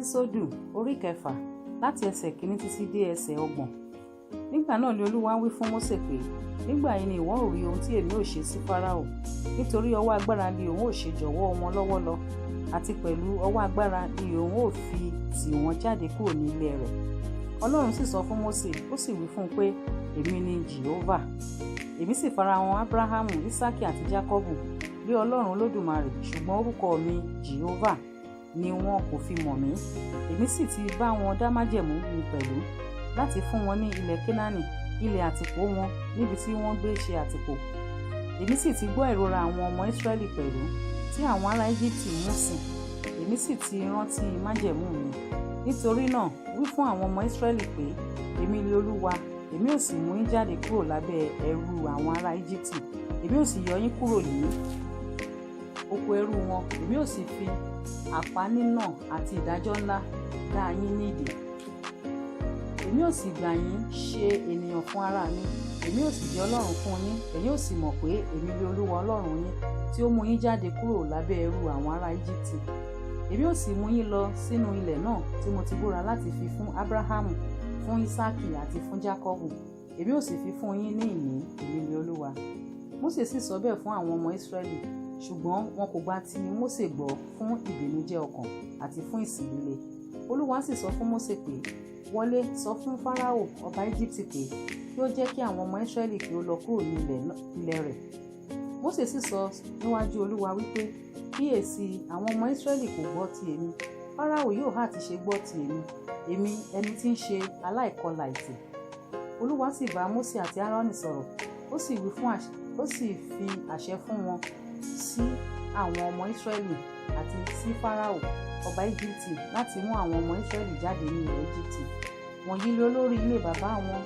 Ẹ́kísódù orí 6 láti ẹsẹ̀ 1 títí dé ẹsẹ̀ 30. Nígbà náà ni Olúwa wí fún Mósè pé, nígbà yìí ni ìwọ ó rí ohun tí èmi ó ṣe sí Fáráò, nítorí ọwọ́ agbára ni òun ó ṣe jọ̀wọ́ wọn lọ́wọ́ lọ, àti pẹ̀lú ọwọ́ agbára ni òun ó fi tì wọ́n jáde kúrò ní ilẹ̀ rẹ̀. Ọlọ́run sì sọ fún Mósè, ó sì wí fún un pé, èmi ni Jèhófà. Èmi sì farahàn Ábúráhámù, Ísákì àti Jákọ́bù bí Ọlọ́run Olódùmarè, ṣùgbọ́n orúkọ mi Jèhófà ni wọn kò fi mọ̀ mí. Èmi sì ti bá wọn dá májẹ̀mú mi pẹ̀lú láti fún wọn ní ilẹ̀ Kénáánì, ilẹ̀ àtìpó wọn níbi tí wọ́n gbé ṣe àtìpó. Èmi sì ti gbọ́ ìrora àwọn ọmọ Ísírẹ́lì pẹ̀lú tí àwọn ará Íjíbítì mú sìn. Èmi sì ti rántí májẹ̀mú mi. Nítorí náà wí fún àwọn ọmọ Ísírẹ́lì pé, èmi ni Olúwa, èmi ò sì mú yín jáde kúrò lábẹ́ ẹrú àwọn ará Íjíbítì. Èmi ò sì yọ yín kúrò ní oko ẹrú wọn. Èmi ò sì fi àpá nínà àti ìdájọ́ ńlá dá yín nídè. Èmi ò sì gbà yín ṣe ènìyàn fún ara mi. Èmi ò sì jẹ́ Ọlọ́run fún yín. Ẹ̀yin ò sì mọ̀ pé èmi ni Olúwa Ọlọ́run yín tí ó mú yín jáde kúrò lábẹ́ ẹrú àwọn ará Íjíbítì. Èmi ò sì mú yín lọ sínú ilẹ̀ náà tí mo ti búra láti fi fún Ábúráhámù, fún Ísákì àti fún Jákọ́bù. Èmi ò sì fi fún yín ní ìní. Èmi ni Olúwa. Mósè sì sọ bẹ́ẹ̀ fún àwọn ọmọ Ísírẹ́lì, ṣùgbọ́n wọn kò gba ti Mósè gbọ́ fún ìbìnújẹ́ ọkàn àti fún ìsìn líle. Olúwa sì sọ fún Mósè pé, wọlé sọ fún Fáráò ọba Íjíbítì pé kí ó jẹ́ kí àwọn ọmọ Ísírẹ́lì kí ó lọ kúrò ní ilẹ̀ rẹ̀. Mósè sì sọ níwájú Olúwa wípé, kíyèsí, àwọn ọmọ Ísírẹ́lì kò gbọ́ ti èmi. Fáráò yóò hà ti ṣe gbọ́ ti èmi ẹni tí ń ṣe aláìkọlà ètè. Olúwa sì bá Mósè àti Áárónì sọ̀rọ̀, ó sì fi àṣẹ fún wọn sí àwọn ọmọ Ísírẹ́lì àti sí Fáráò ọba Íjíbítì láti mú àwọn ọmọ Ísírẹ́lì jáde ní ilẹ̀ Íjíbítì. Wọ̀nyí ni olórí ilé bàbá wọn,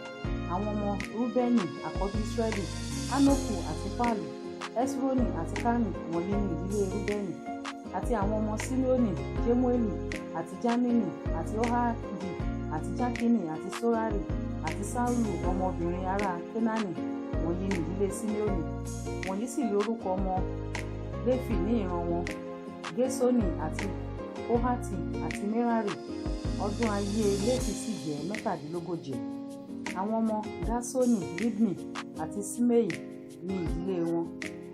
àwọn ọmọ Rúbẹ́nì àkọ́bí Ísírẹ́lì, Hánókù àti Fálù, Ẹ́srónì àti Kámì. Wọ̀nyí ni ìdílé Rúbẹ́nì. Àti àwọn ọmọ Síméónì, Jémúélì àti Jámínì àti Óhádì àti Jákínì àti Sórárì àti Sáúlù ọmọbìnrin ará Kénáánì. Wọ̀nyí ni ìdílé Síméónì. Wọ̀nyí sì lé orúkọ ọmọ Léfì ní ìran wọn, Gésónì àti Kóhátì àti Mérárì. Ọdún ayé Léfì sì jẹ́ 137. Àwọn ọmọ Gásónì, Líbnì àti Síméì ní ìdílé wọn.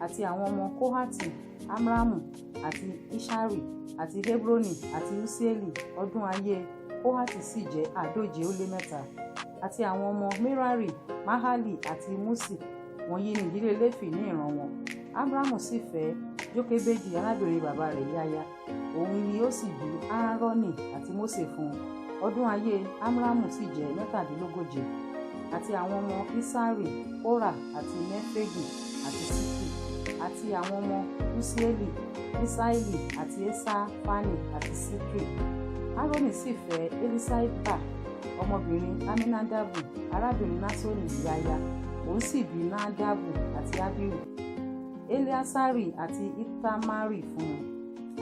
Àti àwọn ọmọ Kóhátì, Amrámù àti Íṣárì àti Hébroni àti Úsíélì. Ọdún ayé Kóhátì sì jẹ́ 137. Àti àwọn ọmọ Mérárì, Máhálì àti Músì. Wọ̀nyí ni ìdílé Léfì ní ìran wọn. Ábúrámù sì fẹ́ Jókébédì arábìnrin bàbá rẹ̀ yáyá. Òun ni ó sì bí Áárónì àti Mósè fún un. Ọdún ayé Ámrámù sì jẹ́ 137. Àti àwọn ọmọ Ísárì, Kórà àti Néfégì àti Síkì. Àti àwọn ọmọ Úsíélì, Mísáìlì àti Ésáfánì àti Síkì. Áárónì sì fẹ́ Élísáíbà ọmọbìnrin Amínádàbù arábìnrin Násónì yáyá. Òun sì bí Nádàbù àti Ábírù, Éléásárì àti Ítámárì fún un.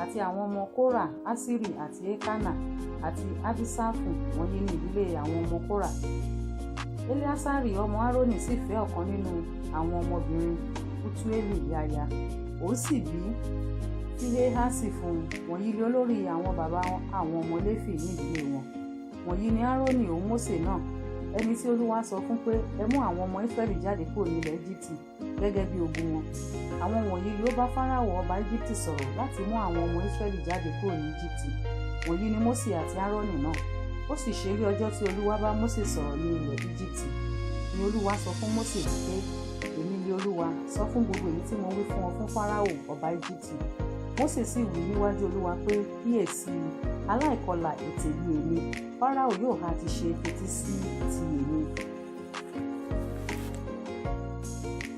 Àti àwọn ọmọ Kórà, Ásírì àti Ékánà àti Ábísáfù. Wọ̀nyí ni ìdílé àwọn ọmọ Kórà. Éléásárì ọmọ Áárónì sì fẹ́ ọ̀kan nínú àwọn ọmọbìnrin Bútúélì yáyá. Òun sì bí Fínéhásì fún un. Wọ̀nyí ni olórí àwọn bàbá àwọn ọmọ Léfì ní ìdílé wọn. Wọ̀nyí ni Áárónì òun Mósè náà, ẹni tí Olúwa sọ fún pé, ẹ mú àwọn ọmọ Ísírẹ́lì jáde kúrò nílẹ̀ Íjíbítì gẹ́gẹ́ bí ogun wọn. Àwọn wọ̀nyí ló bá Fáráò ọba Íjíbítì sọ̀rọ̀ láti mú àwọn ọmọ Ísírẹ́lì jáde kúrò ní Íjíbítì. Wọ̀nyí ni Mósè àti Áárónì náà. Ó sì ṣe ní ọjọ́ tí Olúwa bá Mósè sọ̀rọ̀ ní ilẹ̀ Íjíbítì ni Olúwa sọ fún Mósè pé, èmi ni Olúwa, sọ fún gbogbo èyí tí mo wí fún ọ fún Fáráò ọba Íjíbítì. Mósè sì wí níwájú Olúwa pé, kíyèsí, aláìkọlà ètè ni èmi. Fáráò yóò ha ti ṣe fetí sí ti èmi.